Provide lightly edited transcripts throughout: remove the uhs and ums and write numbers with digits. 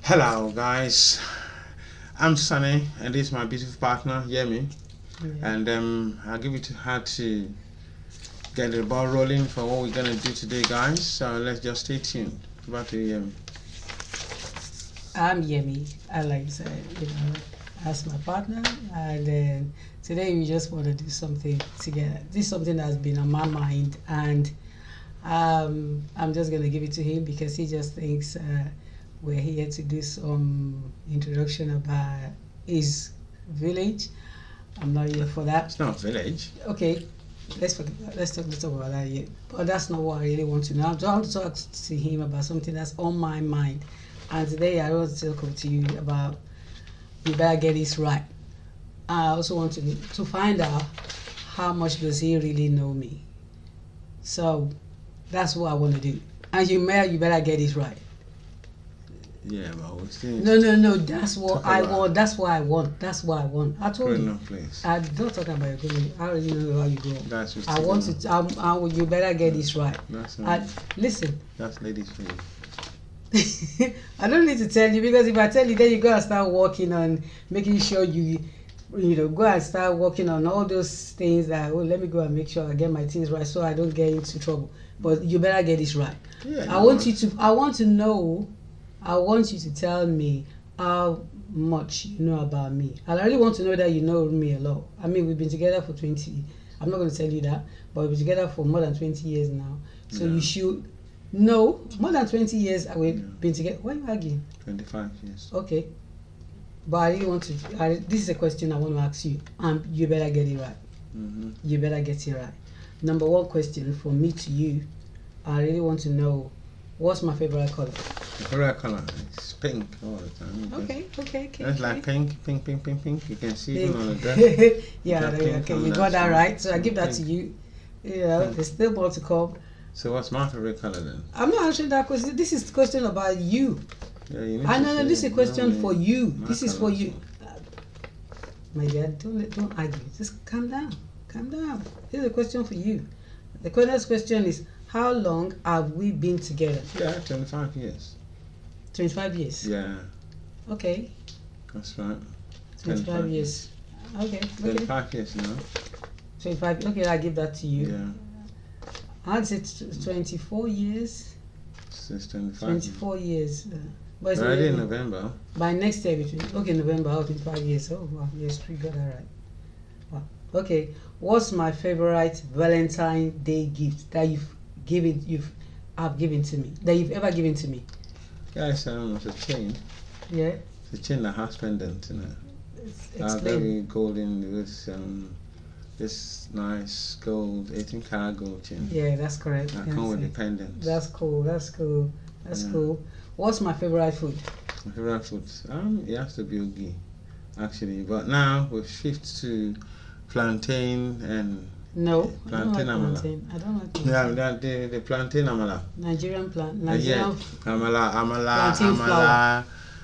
Hello guys, I'm Sunny and this is my beautiful partner Yemi, and I'll give it to her to get the ball rolling for what we're gonna do today, guys. So let's just stay tuned. Back to you, Yemi. I'm Yemi. I like to say, as my partner, and today we just want to do something together. This is something that's been on my mind, and I'm just gonna give it to him because he just thinks we're here to do some introduction about his village. I'm not here for that. It's not village. Okay, let's forget that. Let's talk about that yet. But that's not what I really want to know. I want to talk to him about something that's on my mind. And today I want to talk to you about you better get this right. I also want to find out how much does he really know me. So that's what I want to do. And you better get this right. Yeah, but we're still. No. That's what I want. That's what I want. That's what I want. I told you. Place. I don't talk about your growing. I already know how you grow. That's I want to. You better get this right. That's listen. That's ladies' finger. I don't need to tell you because if I tell you, then you gotta start working on making sure you go and start working on all those things that let me go and make sure I get my things right so I don't get into trouble. But you better get this right. Yeah, I want you to tell me how much you know about me. And I really want to know that you know me a lot. I mean, we've been together for 20. I'm not going to tell you that, but we've been together for more than 20 years now. So you should know more than 20 years we've been together. Why are you arguing? 25 years. Okay. But I really want to. This is a question I want to ask you, and you better get it right. Mm-hmm. You better get it right. Number one question from me to you, I really want to know, what's my favorite color? My favorite color is pink all the time. Okay. It's like pink. You can see it on the dress. Yeah, okay, you got that right. So I give that to you. There's still more to come. So what's my favorite color then? I'm not answering that question. This is a question about you. Yeah, you need No, this is a question for you. This is for color, you. My dear, don't argue. Just calm down. This is a question for you. The next question is, how long have we been together? Yeah, 25 years. 25 years? Yeah. Okay. That's right. 25 years. Okay. 25 years now. 25. Okay, I'll give that to you. Yeah. I'd say 24 years. Since 25. 24 years. But it's already in November. By next year, November, 25 years. Oh, wow. Yes, you got that right. Wow. Okay. What's my favorite Valentine's Day gift that you've given to me? That you've ever given to me? Guys, it's a chain. Yeah. It's a chain that has pendant in it. Explain. Very golden with this nice gold, 18 karat gold chain. Yeah, that's correct. I come with the pendant. That's cool. Cool. What's my favorite food? My favorite food? It has to be ogi, actually. But now we've shifted to plantain and plantain amala. I don't like plantain. Yeah, the plantain amala. Nigerian amala.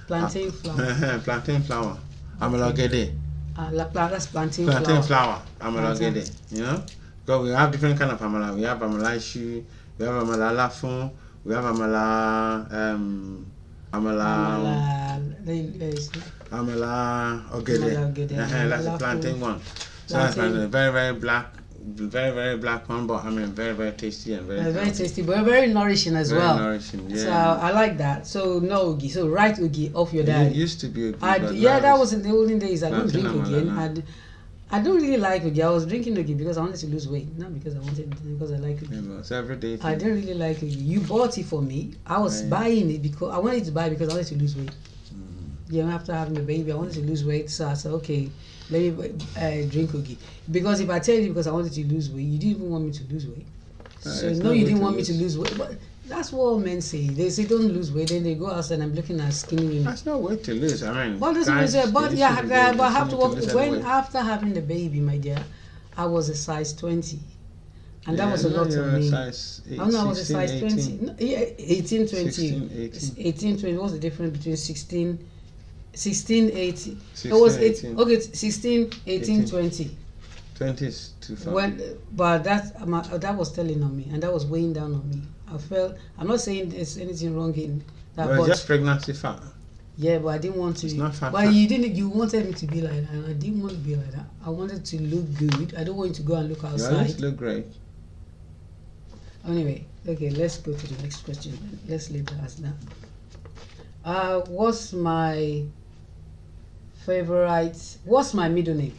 Plantain flour. Plantain flour. Amala gede. That's plantain flour. Amala gede. Because we have different kind of amala. We have amala ishu, we have amala lafon, we have amala ogede. That's the plantain one. So that's a very black one, but very tasty and very tasty, but very nourishing as well. Very nourishing, yeah. So I like that. So no ogi. So right ogi off your diet. It used to be ogi. That was in the olden days. I don't drink ogi. I don't really like ogi. I was drinking ogi because I wanted to lose weight, not because I like ogi. Yeah, it's every day. I didn't really like ogi. You bought it for me. I was buying it because I wanted to buy it because I wanted to lose weight. After having the baby, I wanted to lose weight, so I said, okay, let me drink ogi. Because if I tell you because I wanted to lose weight, you didn't even want me to lose weight. So no, you didn't want me to lose weight. But that's what all men say. They say don't lose weight, then they go outside and I'm looking at skinny women. That's no weight to lose. But I have to walk. After having the baby, my dear, I was a size 20. And that was a lot of me. I was a size 20. No, 18, 20. 18, 20. What's the difference between 16, 18? It was 18. Okay, 16, 18, 20. 20 is too far. But that was telling on me, and that was weighing down on me. I'm not saying there's anything wrong in that. But just pregnancy fat. Yeah, but I didn't want to. It's not fat. But you didn't. You wanted me to be like that, and I didn't want to be like that. I wanted to look good. I don't want you to go and look You outside. always look great. Anyway, okay, let's go to the next question. Let's leave that as that. What's my favorite? What's my middle name?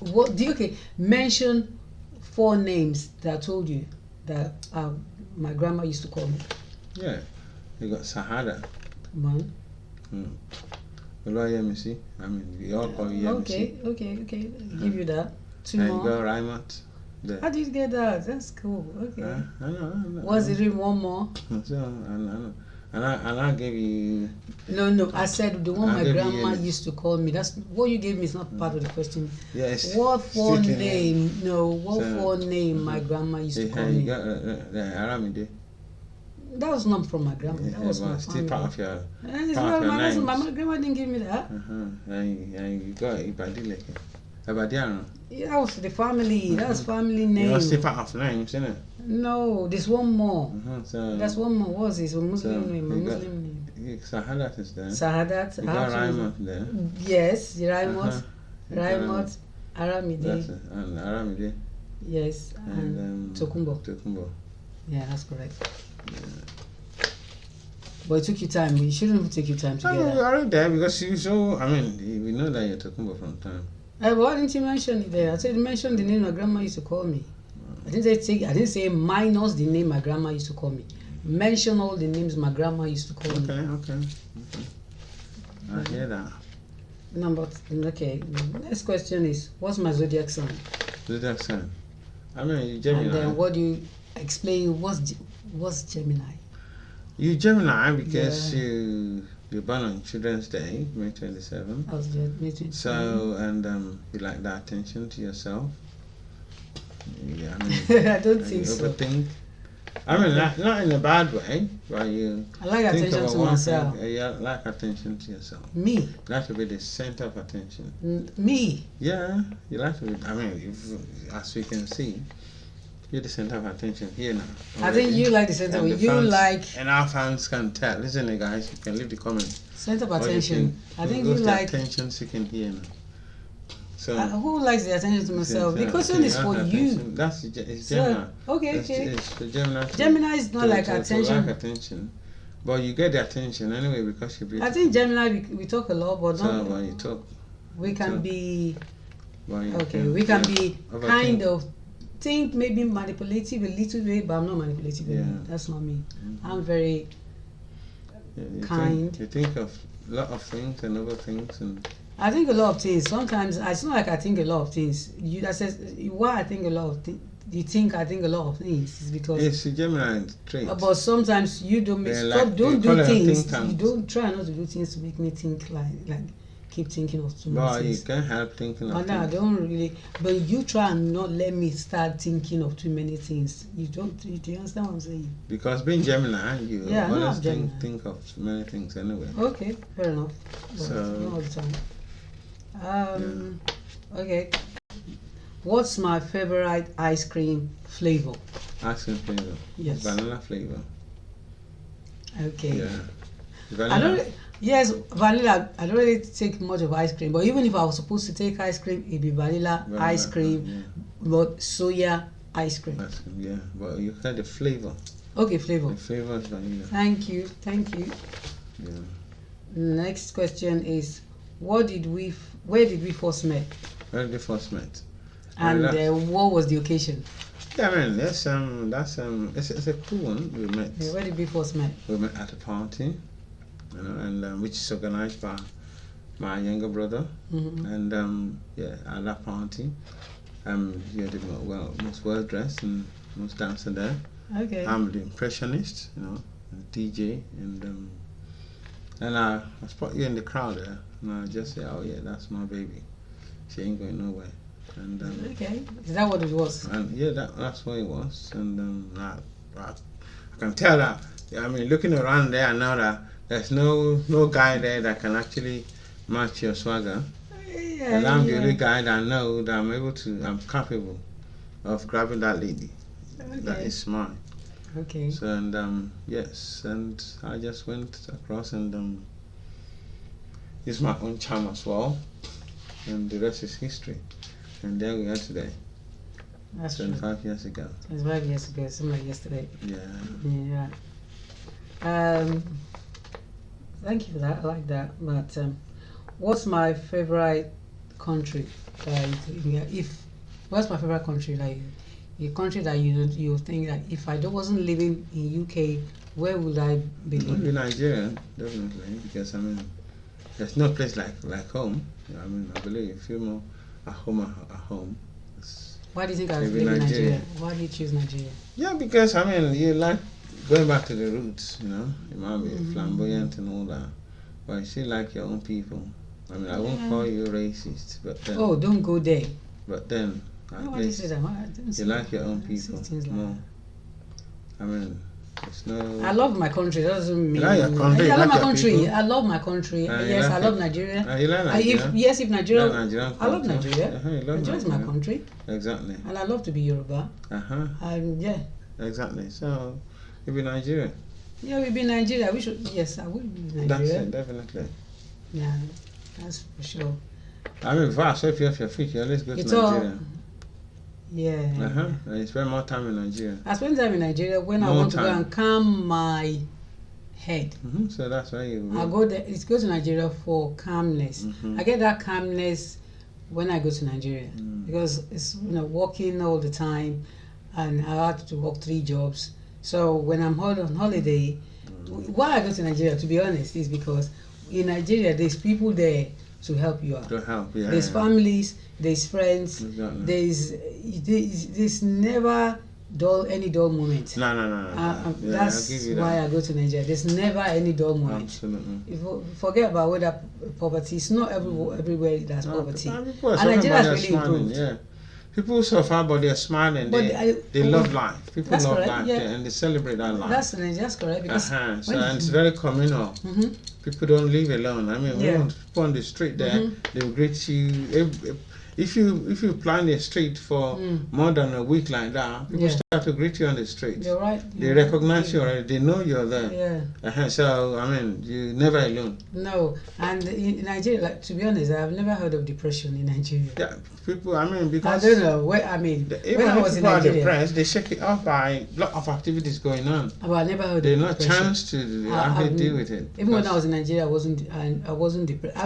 What do you mention 4 names that I told you that my grandma used to call me? Yeah, you got Sahada. One. Yemisi. I mean, we all call you Yemisi. Okay. Give you that. 2 And more. you got Raimat. There. How did you get that? That's cool. Okay. I know. Was it in one more? So, I know. And I gave you. No. I said the one I my gave you grandma Yemi. used to call me. That's what you gave me. Is not part of the question. Yes. What 4 name? No. What 4 name my grandma used to call You me? got Aramide. That was not from my grandma. That was my still family. part of your. It's part of your my names. grandma didn't give me that. And you got Ibadileke. Ibadiano. Yeah, that was the family. That's family You name. know, still part of names, isn't it? No, there's one more. So That's one more. What was it? A Muslim So, name. A you got- Muslim name. Sahadat is there. Sahadat. You got Raimat there. Yes, Raimot. You got Raimot. Aramide. That's it. And Aramide. Yes, And and Tokumbo. Tokumbo. Yeah, that's correct. But it took you time. You shouldn't even take your time to Oh, get we're that. already there because you so. I mean, we know that you're Tokumbo from time. But why didn't you mention it there? I said mention the name my grandma used to call me. I didn't say minus the name my grandma used to call me. Mention all the names my grandma used to call me. Okay. I hear that. Okay. Next question is, what's my zodiac sign? Zodiac sign. I mean, you Gemini. And then what do you explain? What's Gemini? You Gemini because you're born on Children's Day, May 27th. I was just meeting. So and you like that attention to yourself. Yeah, I mean, I don't and think you so. overthink. I mean, not in a bad way, but you. I like think attention about to one myself. thing, you like attention to yourself. Me. That should be the center of attention. Me. Yeah, you like to be. I mean, as we can see, you're the center of attention here now. I think you like the center. And the You fans- like and our fans can tell. Listen, guys, you can leave the comment. center of What do you attention. think? I think Who's you the like. attention seeking here now. So Who likes the attention to myself? The question is for you. That's it's So, Gemini. okay. It's the Gemini. Gemini is not like to attention. like attention, but you get the attention anyway because you're beautiful. I think Gemini we talk a lot, but So not. when you talk, We can so- be when you okay. We can be overthink. kind of think maybe manipulative a little bit, but I'm not manipulative. Yeah. That's not me. Mhm. I'm very Yeah, you kind. you think of a lot of things and other things and. I think a lot of things. Sometimes it's not like I think a lot of things. That says why I think a lot of things. You think I think a lot of things is because. It's a Gemini trait. But sometimes you don't make They're stop. like- Don't they call do it things. think tanks. You don't try not to do things to make me think like keep thinking of too many But you things. can't help thinking of But no, I things. don't really. But you try and not let me start thinking of too many things. You don't. Do you understand what I'm saying? Because being Gemini, you Yeah, I know always I'm Gemini. think of many things anyway. Okay, fair enough. But So- not all the time. Okay. What's my favorite ice cream flavor? Ice cream flavor. Yes. Vanilla flavor. Okay. Yeah. I Vanilla. don't. Yes, vanilla. I don't really take much of ice cream, but even if I was supposed to take ice cream, it'd be vanilla ice cream, Yeah. but soya ice cream. Ice cream, yeah. But you had the flavor. Okay, flavor. The flavor is vanilla. Thank you. Yeah. Next question is, where did we first met, Where did we first met? and Well, what was the occasion? Yeah, I mean, that's it's a cool one. We met. Yeah, where did we first met? We met at a party, you know, and which is organized by my younger brother. Mm-hmm. And yeah, at that party, you're the most well dressed and most dancer there. Okay. I'm the impressionist, you know, DJ, and I spot you in the crowd there, and I just say, oh yeah, that's my baby. She ain't going nowhere. And Okay. Is that what it was? and yeah, that's what it was. And I can tell that. I mean, looking around there, I know that there's no guy there that can actually match your swagger. Yeah. And I'm the only guy that I know that I'm capable of grabbing that lady. That Okay. is mine. Okay. So and yes, and I just went across and use my own charm as well, and the rest is history. And there we are today. That's 25 years ago. 25 years ago, something like yesterday. Yeah. Thank you for that. I like that. But what's my favorite country? What's my favorite country? Like a country that you think that if I wasn't living in UK, where would I be? Maybe Nigeria, definitely, because I mean, there's no place like home. I mean, I believe you feel more at home. Why do you think I live in Nigeria? Why do you choose Nigeria? Yeah, because I mean, you like going back to the roots. You know, you might be flamboyant and all that, but you still like your own people. I mean, I won't call you racist, but then. Oh, don't go there. But then, at least you like your own people more. I mean, it's no. I love my country. That doesn't mean. You like your country. I love my country. People. I love my country. Yes, I love Nigeria. You like Nigeria? If Nigeria. I love Nigeria. Nigeria is my country. Exactly. And I love to be Yoruba. Yeah. Exactly. So, you be Nigeria. Yeah, we be Nigeria. We should. Yes, I will be Nigeria. That's it, definitely. Yeah, that's for sure. I mean, before I sweep you off your feet, you always go to Nigeria. Yeah. And you spend more time in Nigeria. I spend time in Nigeria when I want to go and calm my head. So that's why you. I go there. It's go to Nigeria for calmness. I get that calmness when I go to Nigeria because it's working all the time, and I have to work 3 jobs. So when I'm on holiday, why I go to Nigeria, to be honest, is because in Nigeria there's people there to help you out. To help, yeah. There's families, there's friends, exactly. there's never any dull moment. No. That's why I go to Nigeria. There's never any dull moment. Absolutely. If you forget about whether poverty, it's not everywhere there's poverty. And Nigeria has really improved. Yeah. People suffer, but they're smiling. They love life. People love life, and they celebrate that life. That's correct. Because and it's very communal. People don't live alone. I mean, people on the street there, they will greet you. If you plan a street for more than a week like that, people start to greet you on the street. You're right. They recognize you already. They know you're there. Yeah. So I mean, you're never alone. No, and in Nigeria, like, to be honest, I've never heard of depression in Nigeria. Yeah, people. I mean, because I don't know. Even when I was in Nigeria, depressed, they shake it off by a lot of activities going on. But I never heard. There's of no depression. chance to actually deal with it. Even when I was in Nigeria, I wasn't depressed.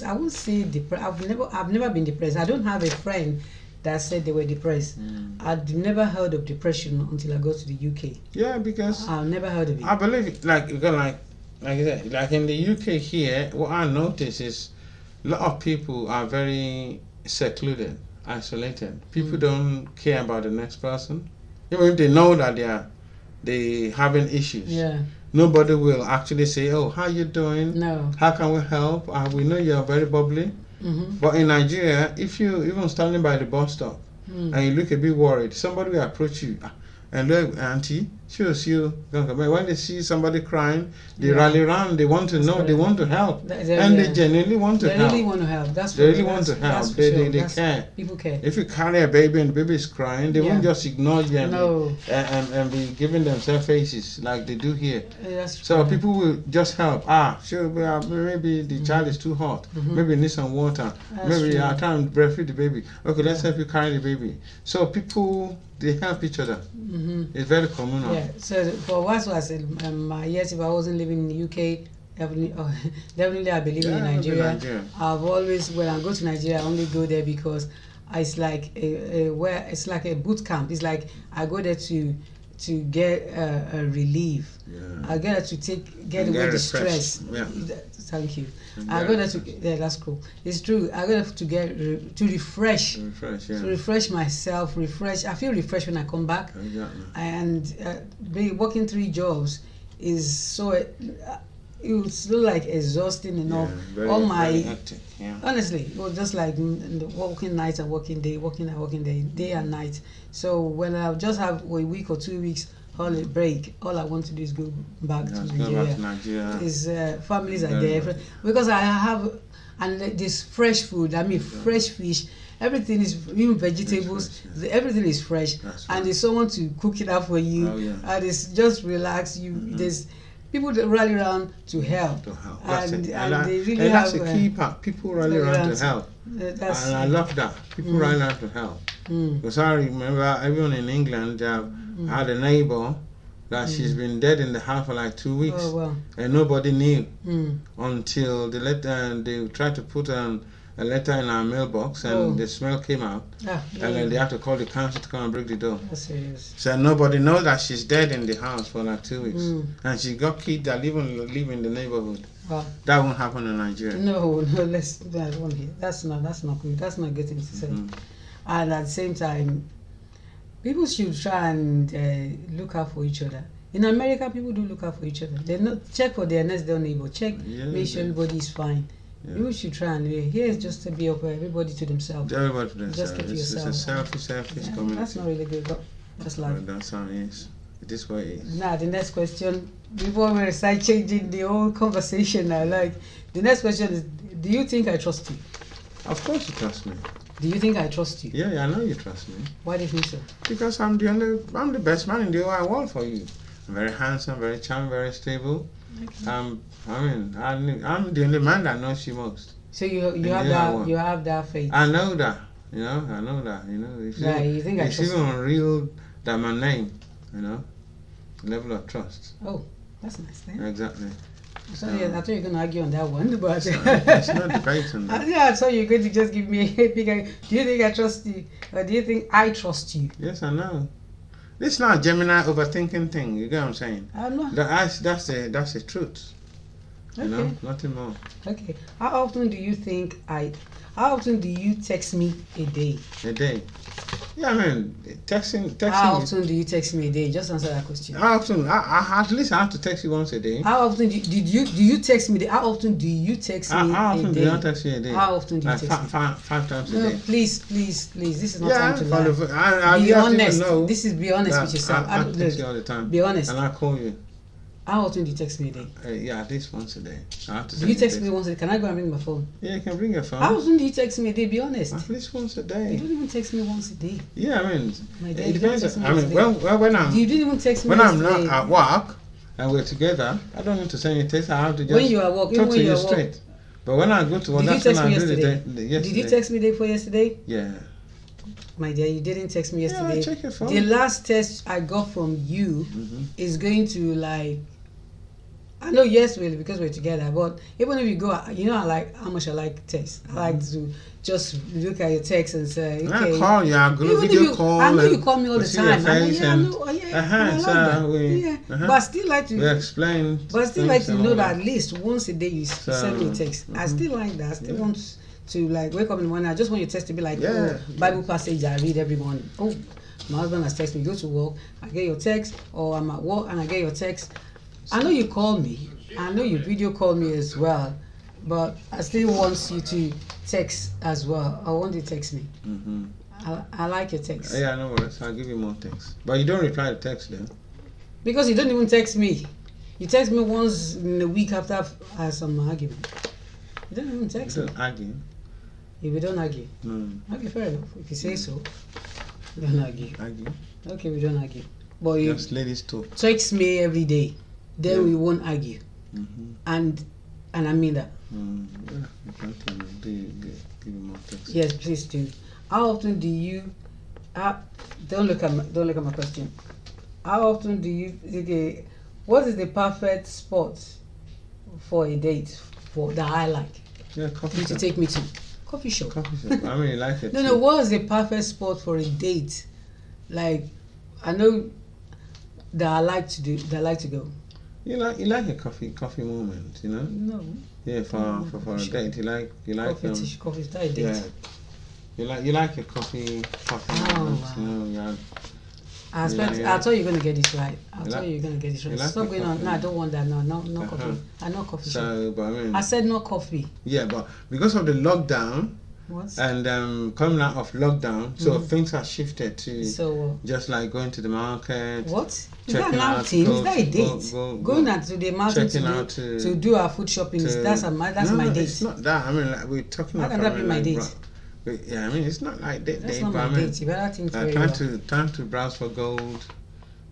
I won't say depressed. I've never been depressed. I don't have a friend that said they were depressed. I'd never heard of depression until I got to the UK. Yeah, because I've never heard of it. I believe, like I said, like in the UK here, what I notice is a lot of people are very secluded, isolated. People don't care about the next person, even if they know that they having issues. Yeah. Nobody will actually say, "Oh, how you doing? No. How can we help? We know you're very bubbly." But in Nigeria, if you even standing by the bus stop and you look a bit worried, somebody will approach you and look, auntie, she will see you. When they see somebody crying, they rally around. They want to know. They want to help, and they genuinely want to help. They really want to help. They really want to help. They care. People care. If you carry a baby and the baby is crying, they won't just ignore you and be giving themselves faces like they do here. So people will just help. Sure, maybe the child is too hot. Maybe it needs some water. Maybe I can't breastfeed the baby. Okay, let's help you carry the baby. So people, they help each other. It's very communal. Yeah. So for what I said, yes, if I wasn't living in the UK, definitely I'd be living in Nigeria. I've always, when I go to Nigeria, I only go there because it's like it's like a boot camp. It's like I go there to get a relief. I go there to get away the stress. Thank you. I go there that's cool. It's true. I go there to refresh. To refresh myself. I feel refreshed when I come back. And working 3 jobs is so. It's like exhausting enough. Very hectic. Honestly, it was just like working nights and working day, day and night. So when I just have a week or 2 weeks holiday break, all I want to do is go back to Nigeria. Is families are there because I have this fresh food. I mean, fresh fish. Everything is, even vegetables, everything is fresh, and there's someone to cook it up for you, and it's just relax. people that rally around to help. To help. That's And, it. and they really and have. that's the key part. People rally around to help. And I love that. People rally around to help. Because I remember everyone in England had a neighbor that she's been dead in the house for like 2 weeks. Oh, wow. And nobody knew until they tried to put a letter in our mailbox, and the smell came out. And then they had to call the council to come and break the door. That's serious. So nobody knows that she's dead in the house for like 2 weeks. And she got kids that live in the neighborhood. Wow. That won't happen in Nigeria. No, that's not good. That's not a good thing to say. And at the same time, people should try and look out for each other. In America, people do look out for each other. They not check for their next door neighbor. Check, make sure everybody is fine. Yeah. People should try and here is just to be up everybody to themselves. Everybody to themselves. Just keep to yourself. It's a selfish community. That's not really good, but that's life. Well, that's how it is. It is what it is. Now the next question, before we start changing the whole conversation now, like the next question is, do you think I trust you? Of course you trust me. Do you think I trust you? Yeah, I know you trust me. Why do you think so? Because I'm the best man in the whole world for you. I'm very handsome, very charming, very stable. Okay. I'm the only man that knows you most. So you have that faith. I know that. You know. You think I trust it's even real that my name. Level of trust. Oh, that's nice then. Exactly. Sorry, I thought you were going to argue on that one, but it's not debate on that. Yeah, I thought you were going to just give me a big. Do you think I trust you, or do you think I trust you? Yes, I know. This is not a Gemini overthinking thing. You get what I'm saying? I'm not. That's the truth. Okay. Nothing more. Okay. How often do you text me a day? A day. Yeah, I mean, texting. How often do you text me a day? Just answer that question. How often? At least I have to text you once a day. How often do you text me? How often do you text me a day? How often do you text me a day? How often do you text me? Five times a day. Please. This is not time to lie. Be honest. This is be honest with yourself. I text you all the time. Be honest. And I call you. How often do you text me a day? Yeah, at least once a day. I have to. Do you text me once a day? Can I go and bring my phone? Yeah, you can bring your phone. How often do you text me a day? Be honest. At least once a day. You don't even text me once a day. Yeah, I mean, it depends. I mean, when I'm. You didn't even text me when I'm yesterday. not at work and we're together, I don't need to send you a text. I have to just when you are at work, talk to you straight. But when I go to work, that's when I do the yesterday. Did you text me day before yesterday? Yeah. My dear, you didn't text me yesterday. Yeah, check your phone. The last text I got from you is going to like. I know yes, really, because we're together. But even if you go, I like how much I like text. I like to just look at your text and say, okay. I call you. I go video call. I know you call me all the time. But I still like to. We explain. But I still like to know that at least once a day you send me a text. I still like that. I still want to like wake up in the morning. I just want your text to be like, Bible passage I read every morning. Oh, my husband has texted me. Go to work. I get your text, or I'm at work and I get your text. I know you call me. I know you video call me as well, but I still want you to text as well. I want you to text me. I like your text. Yeah, no worries. I'll give you more text. But you don't reply to text then? Because you don't even text me. You text me once in a week after some argument. You don't even text me. You don't argue? If we don't argue. Okay, fair enough. If you say so, we don't argue. Okay, we don't argue. But you just ladies talk. Text me every day. Then we won't argue. And I mean that. Give me more text. Yes, please do. How often do you? Don't look at my question. How often do you? Okay, what is the perfect spot for a date that I like? Yeah, coffee shop. To take me to coffee shop. Coffee shop. I mean, you like it. No. What is the perfect spot for a date? Like, I know that I like to do. That I like to go. You like a coffee moment, you know? No. Yeah, for a date. You like coffee is that a date? Yeah. You like a coffee moment, wow. you know, yeah. I thought you were gonna get this right. Stop going on. No, I don't want that. No coffee. I know coffee. So, but I mean, I said no coffee. Yeah, but because of the lockdown. What? And coming out of lockdown, so things have shifted to just like going to the market. What? Is that an outing? Is that a date? Going out to the market to do our food shopping. That's my date. It's not that. I mean, like, we're talking about. How can that be my date? Yeah, I mean, it's not like date. That's not my date. You better think very trying to browse for gold,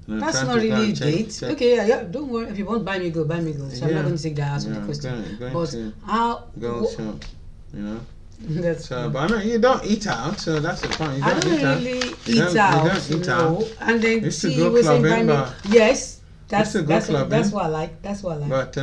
You know, That's trying not to go really a and date. check. Okay, yeah, don't worry. If you want buy me go, buy me go. So I'm not going to take that out of the question. Going But to how? go shop, you know. That's So, but I mean, you don't eat out, so that's the point. You I don't don't eat out. really You eat don't- out. you don't eat no. out. And then Used to see, go we saying buy clubbing, me. but- Yes, Used to go clubbing. that's what I like. That's what I like. But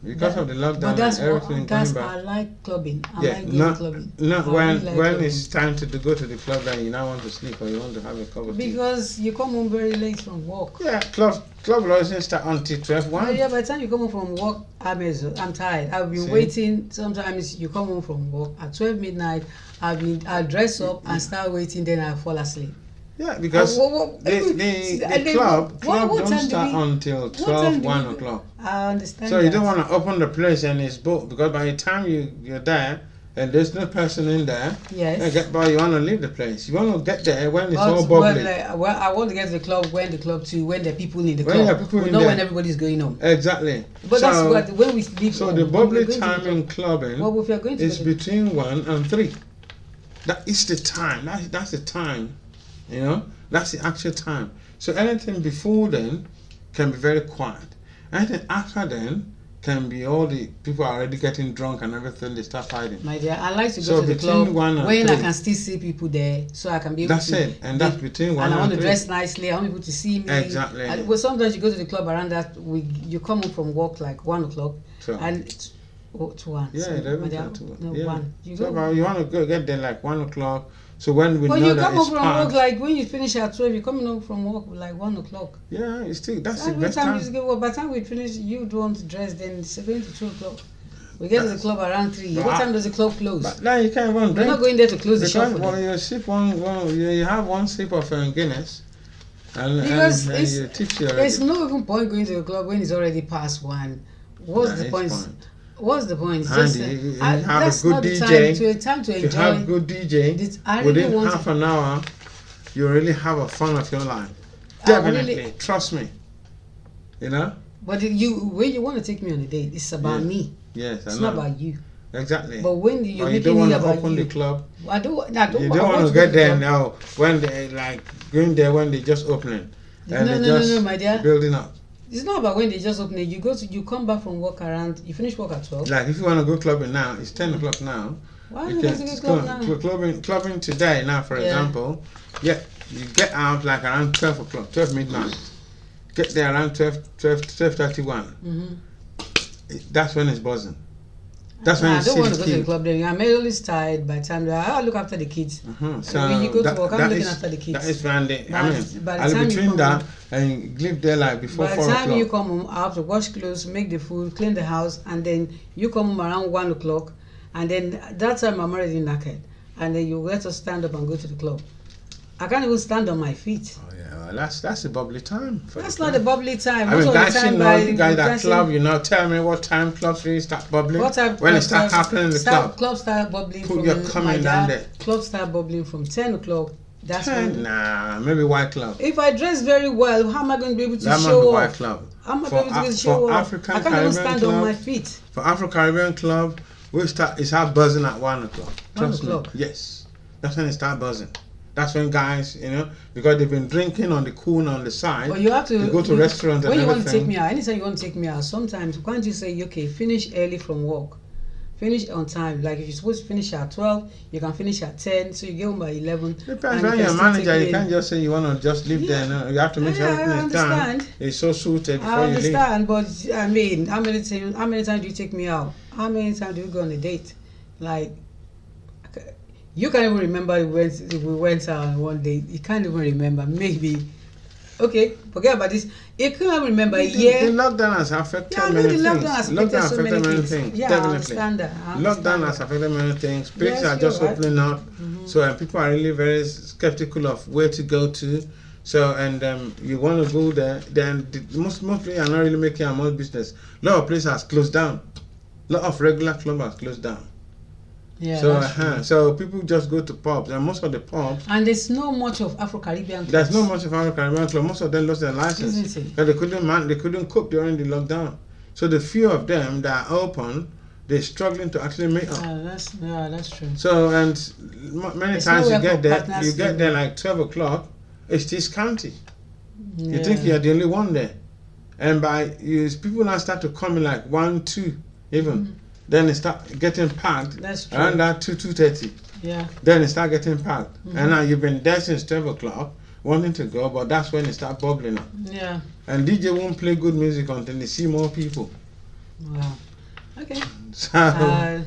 because of the lockdown But that's and everything what that's coming I back. like clubbing. I Yeah, like going not clubbing. not I when really like when clubbing. it's time to go to the club, then you now want to sleep or you want to have a cup of tea. Because you come home very late from work. Yeah, club will always start until 12. Oh, yeah, by the time you come home from work, I'm tired. I've been See? waiting. Sometimes you come home from work at 12 midnight. I dress up and start waiting. Then I fall asleep. Yeah, because the club don't start until 12, 1 o'clock. I understand. So you don't want to open the place and it's booked, because by the time you're there and there's no person in there, Yes. you want to leave the place. You want to get there when it's all bubbly. Well, I want to get to the club when there are people in the When club, there are people in not there. when everybody's going home. Exactly. But so, that's what when we sleep. So home, the when bubbly we're going to the time club- in clubbing Well, if you're going to is the- between 1 and 3. That is the time. That's the time. You know, that's the actual time. So anything before then can be very quiet. Anything after then can be all the people are already getting drunk and everything. They start fighting. My dear, I like to go So to the between club 1 and when I 3. can still see people there, so I can be able That's to. it, and that's between 1 And I want to and 3. dress nicely. I want people to see me. Exactly. And, well, sometimes you go to the club around that. You come home from work like 1 o'clock, So, and it's 1. yeah, So, it my doesn't dear, have to. no, Yeah. 1. You So go. but you want to go get there like 1 o'clock. So when we But know you that come it's home from work past, like when you finish at 12. You're coming home from work like 1 o'clock. yeah, it's still that's the Every best time time. you go, well, by the time we finish, you don't dress. Then it's 7 to 2 o'clock. We get to the club around 3. But What I- time does the club close? But now you can't even We're drink. not going there to close the shop. Because For well, them. you sip you have one sip of Guinness, Because and you tipsy already. There's no even point going to the club when it's already past 1. What's Nah, the it's point? fine. What's the point? It's Handy, just, you I- have a that's good not the DJ. time to If you enjoy. have good DJ, This- I really within want half to- an hour, you really have a fun of your life. I Definitely, really- trust me. You know? But when you want to take me on a date, it's about Yeah. me. Yes, It's I not know. about you. Exactly. But when you're Or you making don't me want to about open you, the club. I don't You I don't want want to go get the there club. now when they like going there when they just opening. And No, they no, just my dear. building up. It's not about when they just open it. You come back from work around. You finish work at 12. Like if you want to go clubbing now, it's 10 o'clock now. Why You are you can going to go club now? clubbing today now, for Yeah. example. Yeah, you get out like around 12 o'clock, 12 midnight. Get there around 12:31. That's when it's buzzing. That's when I you don't see want the to go to the kid. club. Then I'm always tired by the time I look after the kids. So when you go to work, I'm that looking is- after the kids. That is when they, By I the mean, time I'll you between come that home- and live there like before By 4 the time o'clock. you come home, I have to wash clothes, make the food, clean the house, and then you come home around 1 o'clock, and then that time I'm already knackered, and then you let us stand up and go to the club. I can't even stand on my feet. Oh yeah, well, that's a bubbly time. For That's the not club. a bubbly time. I Most mean, of the guys, time you know, by you guys at dancing- club, you know, tell me what time clubs really start bubbling. What time when it club start happening in the club. Club start bubbling Put from your comment down there. Club start bubbling from 10 o'clock. That's 10, when. nah, maybe white club. If I dress very well, how am I going to be able to That might be show white off? club. How am I For going to be able to for show off? African I can't even Caribbean stand club, on my feet. For Afro Caribbean club, we start. It start buzzing at 1 o'clock. 1 Trust me. o'clock? Yes, that's when it start buzzing. That's when guys, you know, because they've been drinking on the cool on the side. But you have to. They go to restaurants when and you want to everything. take me out, anytime you want to take me out, sometimes can't you say, okay, finish early from work, finish on time. Like if you're supposed to finish at 12, you can finish at 10, so you get home by 11. Depends and when you you're a can still manager. take You me can't in. just say you want to just live there. No, you have to make sure Yeah, I everything is done. understand. It's so suited before I you leave. understand, but I mean, how many times do you take me out? How many times do you go on a date? Like, you can't even remember we went out on one date. You can't even remember. Maybe, okay, forget about this. You can't remember a The year. lockdown has affected Yeah, I know many the things. lockdown has affected so many things. Yeah, I definitely. understand that. I Lockdown understand has that. affected many things. Places Yes, are just you're right. opening up, so people are really very skeptical of where to go to. So you want to go there, then mostly are not really making a much business. A lot of places has closed down. A lot of regular clubs has closed down. Yeah, So that's true. so people just go to pubs, and most of the pubs. And there's no much of Afro-Caribbean. There's clubs. not much of our Caribbean club. Most of them lost their license Isn't it? because they couldn't cope during the lockdown. So the few of them that are open, they're struggling to actually make up. That's true. So many There's times you nowhere get for there, partners you to- get there like 12 o'clock. It's this county. You think you're the only one there. And people now start to come in like 1, 2, even. Then they start getting packed. That's true. Around that 2:30. Yeah. Then they start getting packed. And now you've been there since 12 o'clock, wanting to go, but that's when they start bubbling up. Yeah. And DJ won't play good music until they see more people. Wow. Okay. So, and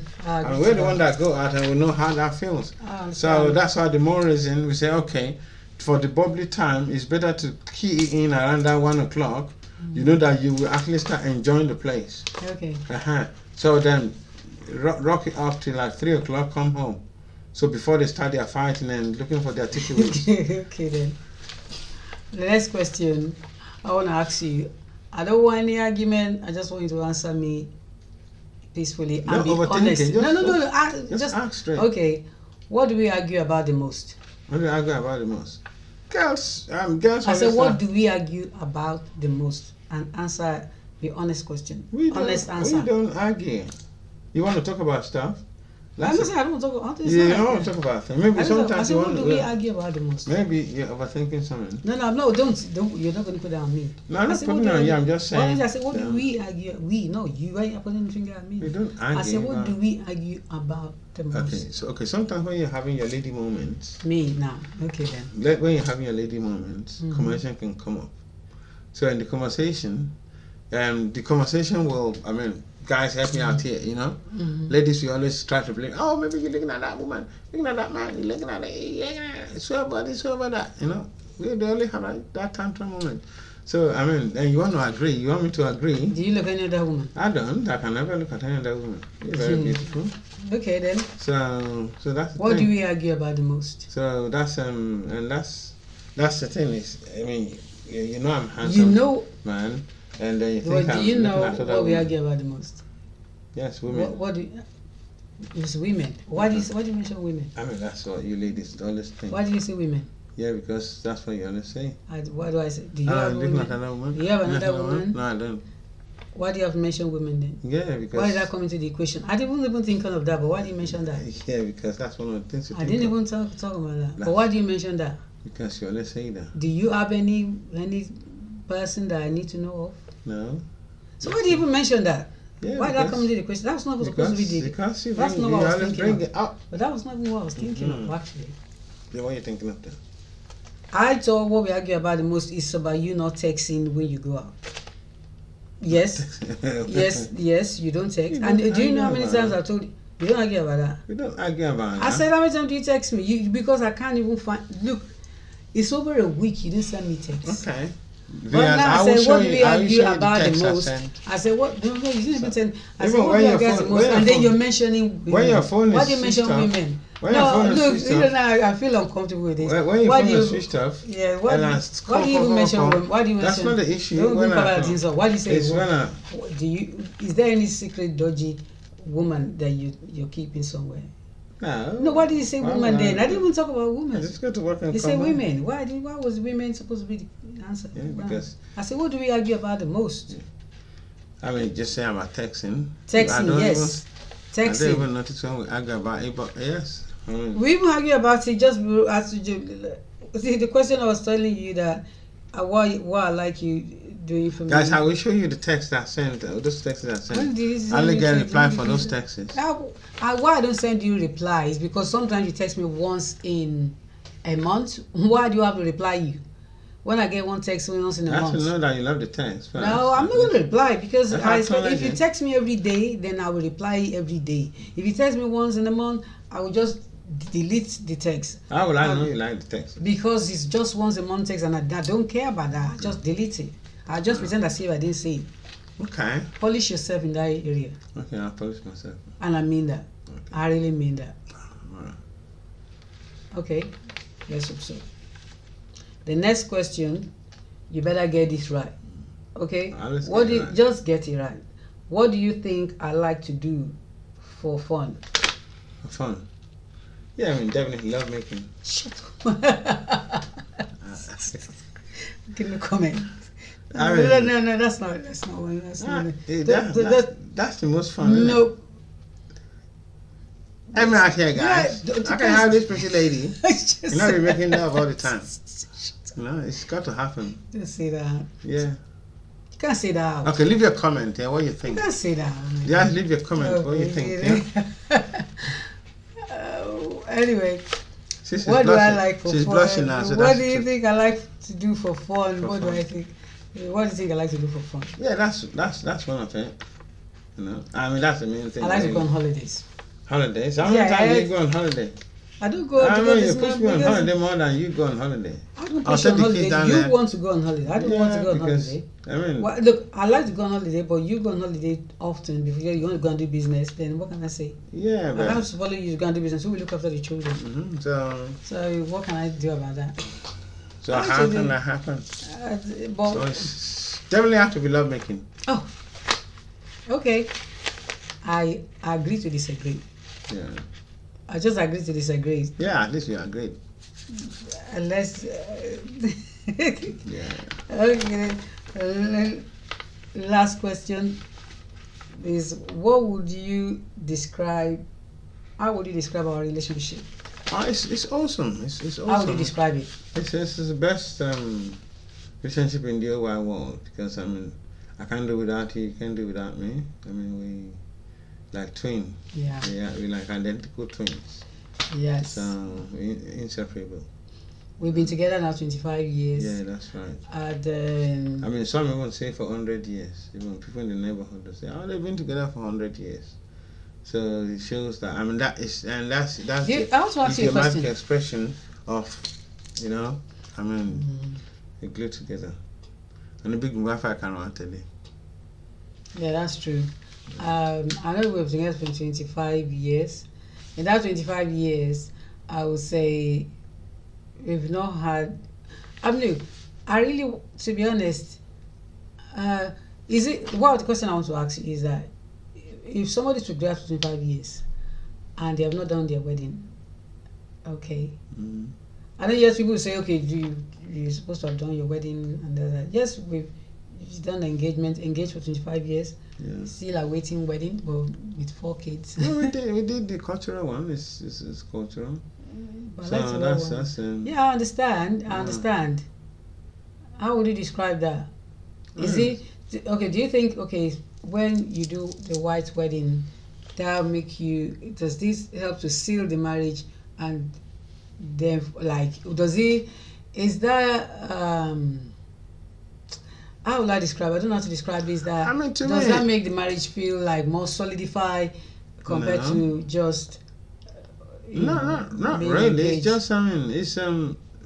we're the one that go out and we know how that feels. So that's why the more reason we say, okay, for the bubbly time, it's better to key in around that 1 o'clock. You know that you will actually start enjoying the place. Okay. So then rock it up till like 3 o'clock, come home. So before they start their fighting and looking for their takeaways. Okay then. The next question I want to ask you. I don't want any argument. I just want you to answer me peacefully and be honest. No. Just ask straight. Okay. What do we argue about the most? What do we argue about the most? Girls. I said, what do we argue about the most? And answer the honest question. Honest answer. We don't argue. You want to talk about stuff? I don't want to talk about things. Yeah, you don't want to talk about things. Maybe sometimes what do we argue about the most? Maybe you're overthinking something. No, don't. You're not going to put that on me. No, I'm not putting it on you. I'm just saying. I said, what do we argue? You ain't putting the finger at me. We don't argue. I said, what do we argue about the most? Okay, sometimes when you're having your lady moments. Me now. Okay then. When you're having your lady moments, conversation can come up. So in the conversation will, guys, help me out here, Ladies, we always try to blame, oh, maybe you're looking at that woman, looking at that man, you're looking at it, so about this, so about that, We only have that tantrum moment. So, and you want to agree, you want me to agree. Do you look at any other woman? I don't, I can never look at any other woman. You're very beautiful. Okay then. So that's the what thing. do we argue about the most? So that's the thing is, I'm handsome, man. And then you think do you know what we argue about the most? Yes, women. What do it's women. Why do you mention women? That's what you ladies always think. Why do you say women? Yeah, because that's what you always say. Why do I say? Do you have a woman? Do you have another woman? No, I don't. Why do you have to mention women then? Yeah, because... Why did that come into the equation? I didn't even think of that, but why do you mention that? Yeah, because that's one of the things you I didn't even talk about that. But why do you mention that? Because you always say that. Do you have any person that I need to know of? No. So why do you even mention that? Yeah, why did that come into the question? That was not supposed to be the... Because that's not what I was thinking it up. But that was not even what I was thinking of, actually. Yeah, what are you thinking of then? I thought what we argue about the most is about you not texting when you go out. Yes, yes, you don't text. And do you know how many times I told you? You don't argue about that. We don't argue about that. I said, how many times do you text me? Because I can't even find... Look, it's over a week you didn't send me text. Okay. But now I said, what do we argue about the most? I said, what? No, you didn't even tell me. I said, what do we argue about the most? And then you're mentioning women. When your phone is why do you mention women? No, look, I feel uncomfortable with this. When your phone is switched off, yeah, why do you even mention women? Why do you mention? That's not the issue. Don't cover things up. Why do you say? Is there any secret dodgy woman that you're keeping somewhere? No. Why did you say woman then? I didn't even talk about women. Just go to work and you come say home. Women. Why was women supposed to be the answer? Yeah, because I said, what do we argue about the most? Just say about texting. Texting, yes. Texting. I don't even notice when we argue about it, but yes. We even argue about it just as see the question I was telling you that why I like you doing for me. Guys, I will show you the text that I sent. Those texts that I sent. When did you I only get a reply for those texts. Why I don't send you replies? Because sometimes you text me once in a month. Why do you have to reply you? When I get one text once in a month. I have to know that you love the text. First. No, I'm not going to reply because if you text me every day, then I will reply every day. If you text me once in a month, I will just delete the text. How will I know you like the text? Because it's just once a month text and I don't care about that. I just delete it. I just pretend as if I didn't say it. Okay. Polish yourself in that area. Okay, I'll polish myself. And I mean that. Okay. I really mean that. Alright. Okay, let's hope so. The next question, you better get this right. Okay? Just get it right. What do you think I like to do for fun? For fun? Yeah, definitely love making. Shut up. Give me a comment. No, that's not one. That's the most fun. Nope. I'm out here, guys. I can have this pretty lady. You're not be making love all the time. It's got to happen. Don't say that. Yeah. You can't say that. Okay, leave your comment. Yeah, what you think? You can't say that. Yeah, leave your comment. What you think? Yeah? Anyway, What do I like for she's fun? blushing now. So What do you think I like to do for fun? For What fun. do I think? What do you think I like to do for fun? Yeah, that's one of it. I mean that's the main thing. I like to go on holidays. Holidays? How many times do you go on holiday? I do go. I mean, you push me on because holiday more than you go on holiday. I don't I'll push you send on the kids holiday. down You there. want to go on holiday. I don't want to go on because, holiday. I mean, Well, look, I like to go on holiday, but you go on holiday often because you want to go and do business. Then what can I say? yeah, I but have to follow you to go and do business. Who will look after the children? So what can I do about that? so I like how to can do- that happen? But So it's definitely have to be love making. oh, okay. I agree to disagree. Yeah, I just agree to disagree. yeah. At least you agreed. Unless. Yeah. Okay. Last question is: what would you describe? How would you describe our relationship? It's awesome. It's awesome. How would you describe it? It's the best relationship in the whole wide world because I mean I can't do without you. You can't do without me. I mean we like twins. Yeah. Yeah, we like identical twins. Yes. So inseparable. We've been together now 25 years. Yeah, that's right. And I mean, some even say for 100 years. Even people in the neighborhood will say, "Oh, they've been together for 100 years." So it shows that. I mean, that's I want to ask you a idiomatic question. expression of, I mean, they glue together. And the big Wi-Fi can tell you. Yeah, that's true. I know we've been together for 25 years. In that 25 years, I would say we've not had. I mean, I really, to be honest, is it? Well, the question I want to ask you is that if somebody's together for 25 years and they have not done their wedding, okay. Mm. I know yes, people say, okay, you're supposed to have done your wedding and that. Yes, we've done the engaged for 25 years. Yeah. Still awaiting wedding, but with 4 kids. No, we did the cultural one. It's cultural. But So that's the that's one. Yeah, I understand. I understand. How would you describe that? Is it okay? Do you think when you do the white wedding, that make you? Does this help to seal the marriage? And then, does it? Is that how would I describe? I don't know how to describe this. That I mean, does that make the marriage feel like more solidified compared to just? Not being really. engaged? It's just it's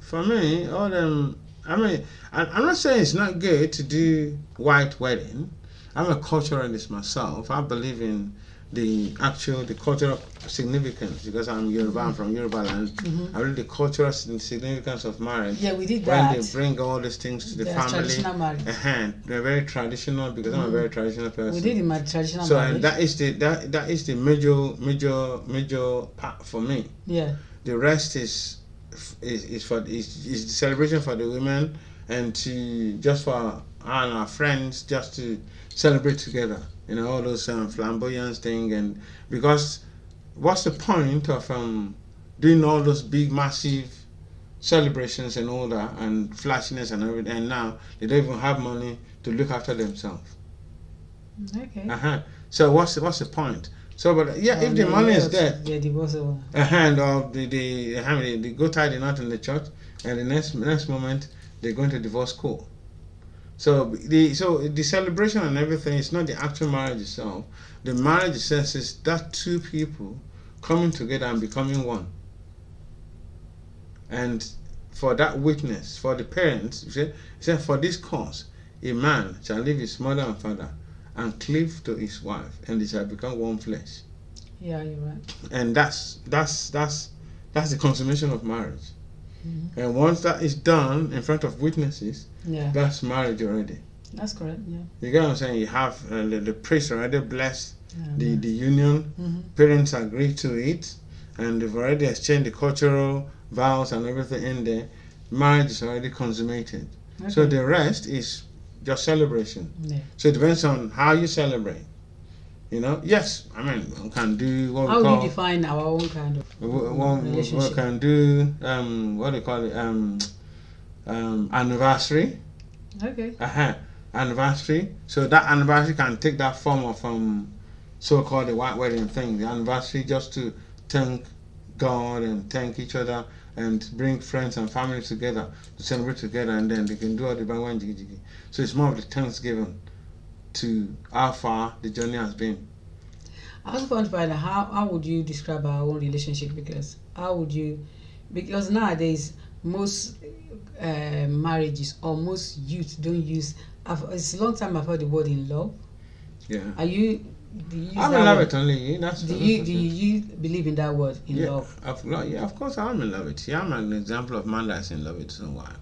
for me all them. I mean, I'm not saying it's not good to do white wedding. I'm a culturalist myself. I believe in the cultural significance because I'm Yoruba. I'm from Yoruba land. I believe the cultural significance of marriage. Yeah, we did that. When they bring all these things to the family. Traditional marriage. They're very traditional because I'm a very traditional person. We did in my traditional So marriage. and that is the major part for me. Yeah. The rest is the celebration for the women and just for her and our friends just to celebrate together. All those flamboyant thing, and because what's the point of doing all those big massive celebrations and all that and flashiness and everything, and now they don't even have money to look after themselves. Okay. So what's the point? So, but if the money is there, yeah, divorce. or they go tie the knot in the church, and the next moment they're going to divorce court. So the celebration and everything is not the actual marriage itself. The marriage itself is that two people coming together and becoming one. And for that witness, for the parents, he said, for this cause, a man shall leave his mother and father and cleave to his wife, and they shall become one flesh. Yeah, you're right. And that's the consummation of marriage. And once that is done in front of witnesses, that's marriage already. That's correct. Yeah. You get what I'm saying? You have the priest already blessed the union. Parents agree to it, and they've already exchanged the cultural vows and everything in there. Marriage is already consummated. Okay. So the rest is just celebration. Yeah. So it depends on how you celebrate. Yes, I mean, we can do what we call... How do you define our own kind of relationship? We can do, what do you call it? anniversary. Okay. Anniversary. So that anniversary can take that form of so-called the white wedding thing. The anniversary just to thank God and thank each other and bring friends and family together to celebrate together, and then they can do all the bang jiggy jiggy. So it's more of the thanksgiving to how far the journey has been. I also want to find out how would you describe our own relationship, because nowadays most marriages or most youth don't use. It's a long time I've heard the word in love. Yeah. Do you use I'm that in love word? with only. That's Do you believe in that word in love? Yeah, of course I'm in love with you. I'm an example of man that's in love with someone.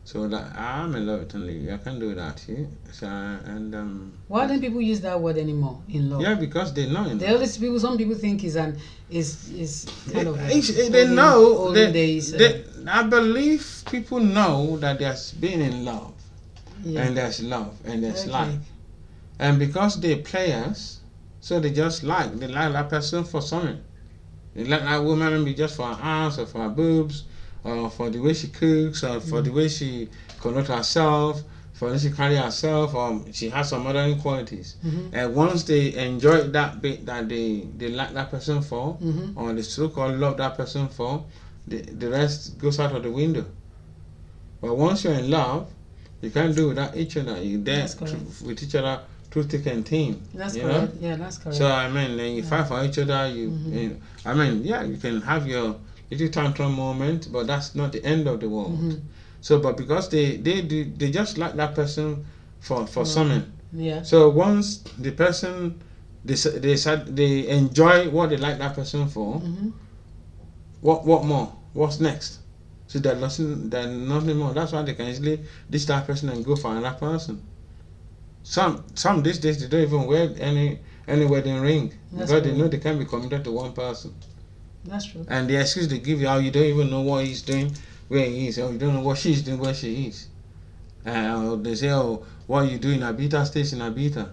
So that I'm in love with only. I can do that. Yeah. So Why don't people use that word anymore in love? Yeah, because they know. Some people think is kind of they know. olden days. I believe people know that there's been in love, and there's love, and there's like, and because they're players, so they like that person for something. They like that woman maybe just for her arms or for her boobs, or for the way she cooks, or for the way she conducts herself, for the way she carries herself, or she has some other qualities. And once they enjoy that bit that they like that person for, or they so-called love that person for, the rest goes out of the window. But once you're in love, you can't do without each other. You're there with each other through thick and thin. That's you correct. know? Yeah, that's correct. So I mean, then you fight for each other. You can have your little tantrum moment, but that's not the end of the world. So, but because they just like that person for something. Yeah. So once the person they enjoy what they like that person for, what more? What's next? So there's nothing more. That's why they can easily ditch that person and go for another person. Some these days they don't even wear any wedding ring because they know they can't be committed to one person. That's true. And the excuse they give you, you don't even know what he's doing, where he is, or you don't know what she's doing, where she is. They say, "Oh, what you do in Abita stays in Abita,"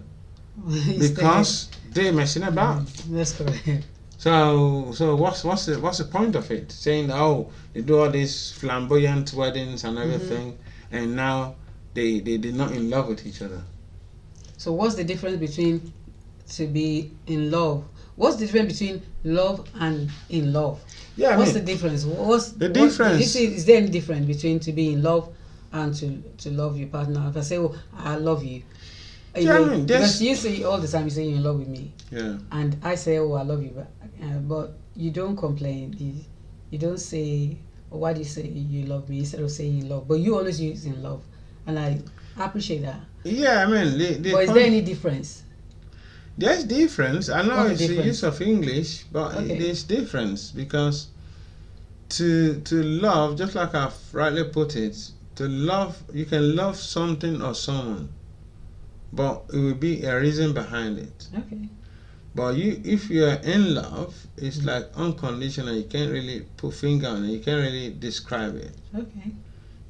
because they're messing about. That's correct. So what's the point of it? Saying that, oh, they do all these flamboyant weddings and everything, and now they're not in love with each other. So what's the difference between to be in love? What's the difference between love and in love? Yeah, what's the difference? The difference? Is there any difference between to be in love and to love your partner? If I say, "Oh, I love you," because you say all the time, you say you're in love with me, and I say, "Oh, I love you," but you don't complain. You don't say, "Oh, why do you say you love me?" Instead of saying you love, but you always use in love, and I appreciate that. Yeah, I mean, but is there any difference? There's difference. I know it's the use of English, but there's difference because to love, just like I've rightly put it, to love, you can love something or someone, but it will be a reason behind it. Okay. But if you are in love, it's like unconditional. You can't really put finger on it. You can't really describe it. Okay.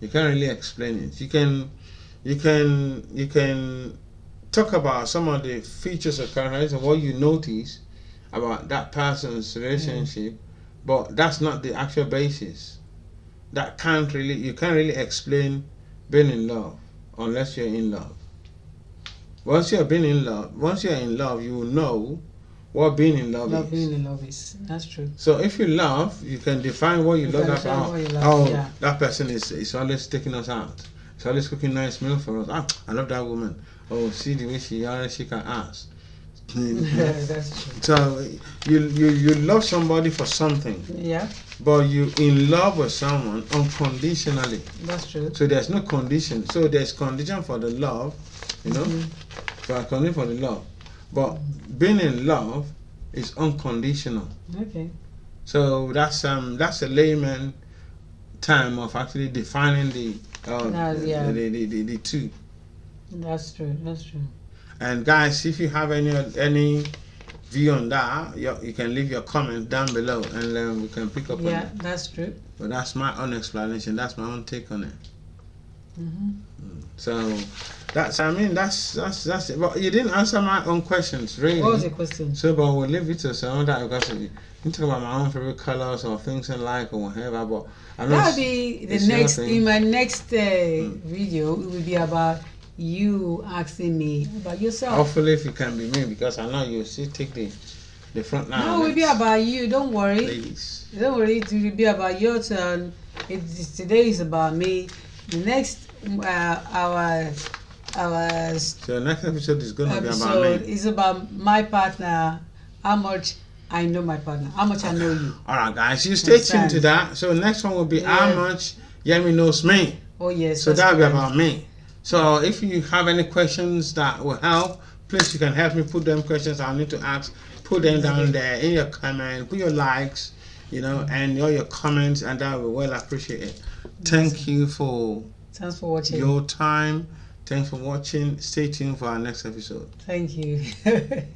You can't really explain it. You can talk about some of the features of character, what you notice about that person's relationship, but that's not the actual basis. You can't really explain being in love unless you're in love. Once you're in love, you will know what being in love is. Being in love is. That's true. So if you love, you can define what you love about. That person is always taking us out. She's always cooking nice meal for us. I love that woman. Oh, see the way she can ask. That's true. So you love somebody for something. Yeah. But you in love with someone unconditionally. That's true. So there's no condition. So there's condition for the love, for a condition for the love. But being in love is unconditional. Okay. So that's a layman term of actually defining the two. That's true. That's true. And guys, if you have any view on that, you can leave your comment down below, and then we can pick up on it. Yeah, that's true. But that's my own explanation. That's my own take on it. So That's it. But you didn't answer my own questions, really. What was the question? So, but we'll leave it to some that because you talk about my own favorite colors or things I like or whatever. But I know That'll be the next in my next video. It will be about you asking me about yourself. Hopefully, if it can be me, because I know you still take the front line. No, it will be about you. Don't worry. Please. Don't worry. It will be about your turn. Today is about me. The next So the next episode is going to be about me. It's about my partner. How much I know my partner. How much I know you. All right, guys. You stay tuned to that. So next one will be how much Yemi knows me. Oh yes. So that'll be about me. So if you have any questions that will help, please you can help me put them questions I need to ask. Put them down there in your comment. Put your likes, and all your comments, and that will be well appreciated. Thank you for. Thanks for watching. Your time. Thanks for watching. Stay tuned for our next episode. Thank you.